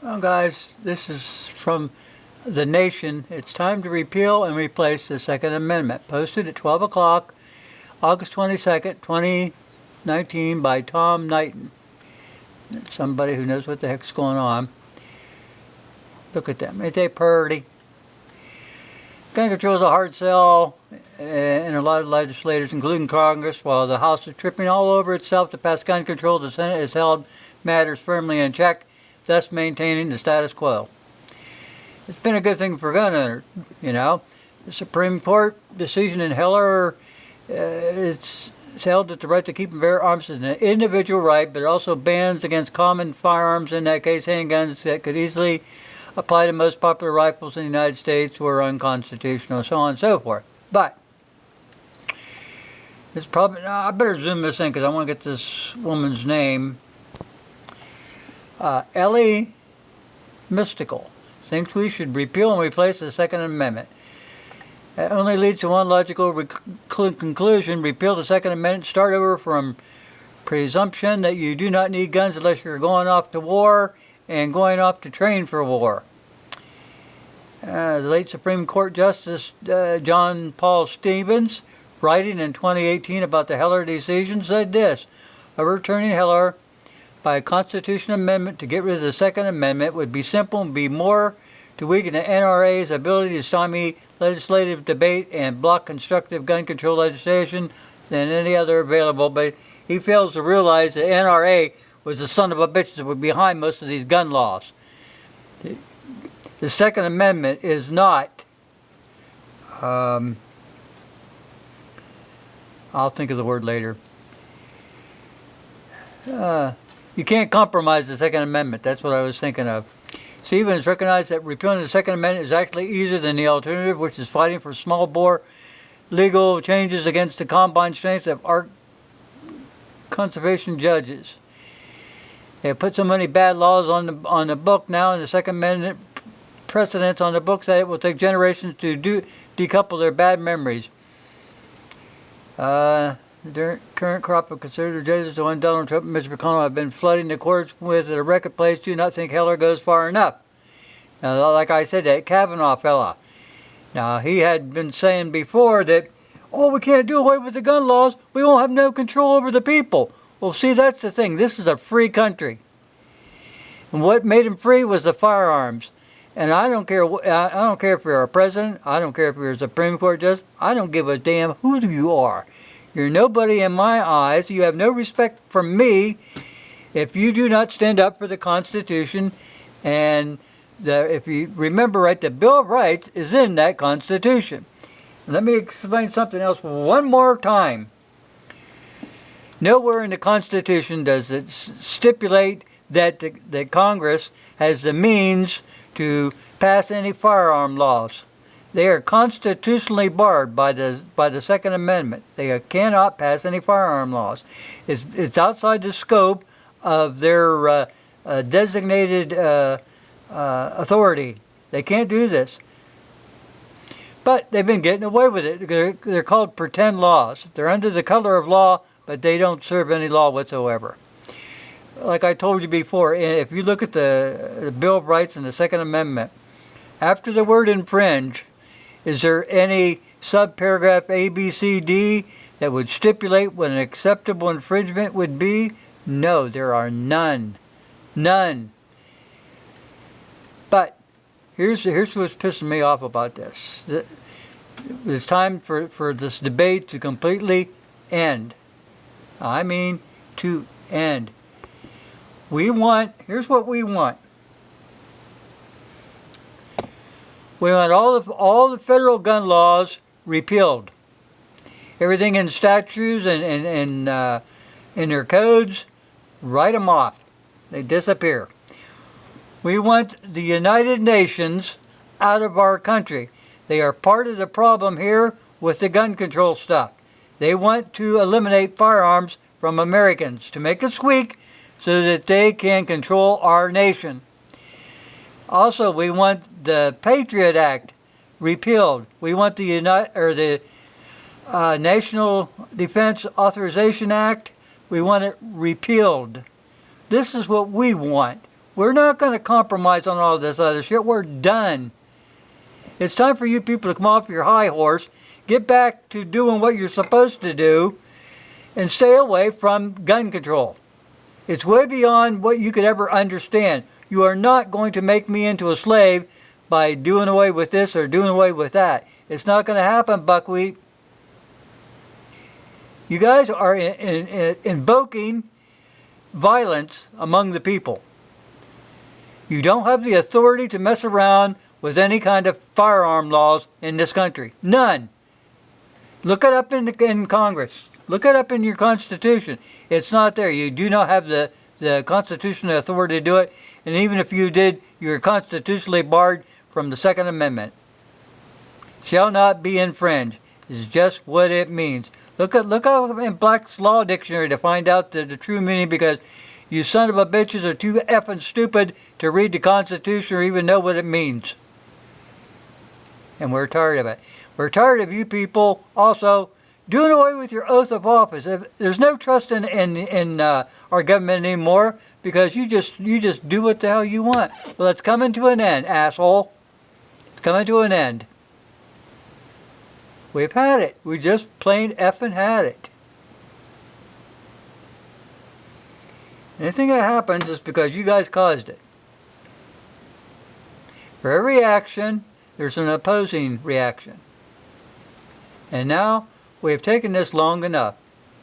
Well, guys, this is from The Nation. It's time to repeal and replace the Second Amendment. Posted at 12 o'clock, August 22nd, 2019 by Tom Knighton. Somebody who knows what the heck's going on. Look at them. Ain't they pretty? Gun control is a hard sell in a lot of legislators, including Congress. While the House is tripping all over itself to pass gun control, the Senate has held matters firmly in check, thus maintaining the status quo. It's been a good thing for gun owners, you know. The Supreme Court decision in Heller, it's held that the right to keep and bear arms is an individual right, but it also bans against common firearms, in that case handguns, that could easily apply to most popular rifles in the United States were unconstitutional, so on and so forth. But it's probably, I better zoom this in because I want to get this woman's name. Ellie Mystical thinks we should repeal and replace the Second Amendment. It only leads to one logical conclusion: repeal the Second Amendment, start over from presumption that you do not need guns unless you're going off to war and going off to train for war. The late Supreme Court Justice John Paul Stevens, writing in 2018 about the Heller decision, said this: overturning Heller by a constitutional amendment to get rid of the Second Amendment would be simple and be more to weaken the NRA's ability to stymie legislative debate and block constructive gun control legislation than any other available. But he fails to realize the NRA was the son of a bitch that was behind most of these gun laws. The Second Amendment is not, I'll think of the word later. You can't compromise the Second Amendment. That's what I was thinking of. Stevens recognized that repealing the Second Amendment is actually easier than the alternative, which is fighting for small bore legal changes against the combined strength of our conservation judges. They have put so many bad laws on the book now, and the Second Amendment precedents on the books, that it will take generations to decouple their bad memories. The current crop of conservative judges, the one Donald Trump and Mitch McConnell have been flooding the courts with at a record pace, do not think Heller goes far enough. Now, like I said, that Kavanaugh fella, now he had been saying before that, oh, we can't do away with the gun laws, we won't have no control over the people. Well, see, that's the thing. This is a free country. And what made him free was the firearms. And I don't care if you're a president, I don't care if you're a Supreme Court judge, I don't give a damn who you are. You're nobody in my eyes. You have no respect for me if you do not stand up for the Constitution. And if you remember right, the Bill of Rights is in that Constitution. Let me explain something else one more time. Nowhere in the Constitution does it stipulate that the Congress has the means to pass any firearm laws. They are constitutionally barred by the Second Amendment. They cannot pass any firearm laws. It's outside the scope of their designated authority. They can't do this. But they've been getting away with it. They're called pretend laws. They're under the color of law, but they don't serve any law whatsoever. Like I told you before, if you look at the Bill of Rights and the Second Amendment, after the word infringe, is there any subparagraph A, B, C, D that would stipulate what an acceptable infringement would be? No, there are none. None. But here's what's pissing me off about this. It's time for this debate to completely end. I mean, to end. Here's what we want. We want all the federal gun laws repealed. Everything in statutes and in their codes, write them off. They disappear. We want the United Nations out of our country. They are part of the problem here with the gun control stuff. They want to eliminate firearms from Americans to make it squeak so that they can control our nation. Also, we want the Patriot Act repealed. We want the National Defense Authorization Act. We want it repealed. This is what we want. We're not going to compromise on all this other shit. We're done. It's time for you people to come off your high horse, get back to doing what you're supposed to do, and stay away from gun control. It's way beyond what you could ever understand. You are not going to make me into a slave by doing away with this or doing away with that. It's not going to happen, buckwheat. You guys are invoking violence among the people. You don't have the authority to mess around with any kind of firearm laws in this country. None. Look it up in Congress. Look it up in your Constitution. It's not there. You do not have the constitutional authority to do it. And even if you did, you're constitutionally barred from the Second Amendment. Shall not be infringed is just what it means. Look up in Black's Law Dictionary to find out the true meaning, because you son of a bitches are too effing stupid to read the Constitution or even know what it means. And we're tired of it. We're tired of you people also doing away with your oath of office. There's no trust in our government anymore, because you just do what the hell you want. Well, it's coming to an end, asshole. It's coming to an end. We've had it. We just plain effing had it. Anything that happens is because you guys caused it. For every action, there's an opposing reaction. And now, we have taken this long enough.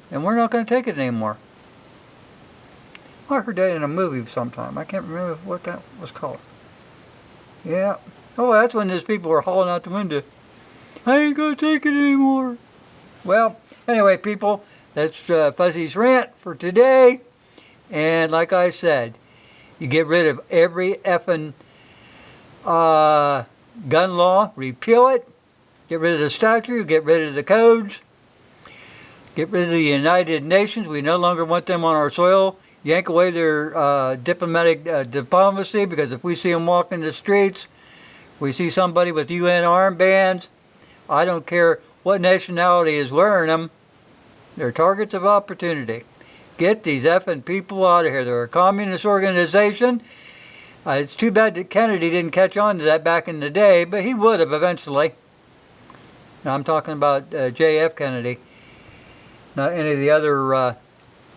And we're not going to take it anymore. I heard that in a movie sometime. I can't remember what that was called. Yeah. Oh, that's when those people were hauling out the window. I ain't going to take it anymore. Well, anyway, people, that's Fuzzy's rant for today. And like I said, you get rid of every effing gun law, repeal it, get rid of the statute, get rid of the codes, get rid of the United Nations. We no longer want them on our soil. Yank away their diplomacy, because if we see them walking the streets, we see somebody with UN armbands, I don't care what nationality is wearing them, they're targets of opportunity. Get these effing people out of here. They're a communist organization. It's too bad that Kennedy didn't catch on to that back in the day, but he would have eventually. Now, I'm talking about J.F. Kennedy, not any of the other,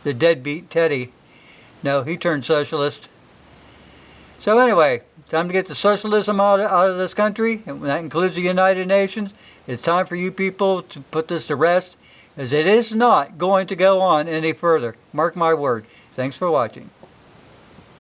the deadbeat Teddy. No, he turned socialist. So anyway, time to get the socialism out of this country, and that includes the United Nations. It's time for you people to put this to rest, as it is not going to go on any further. Mark my word. Thanks for watching.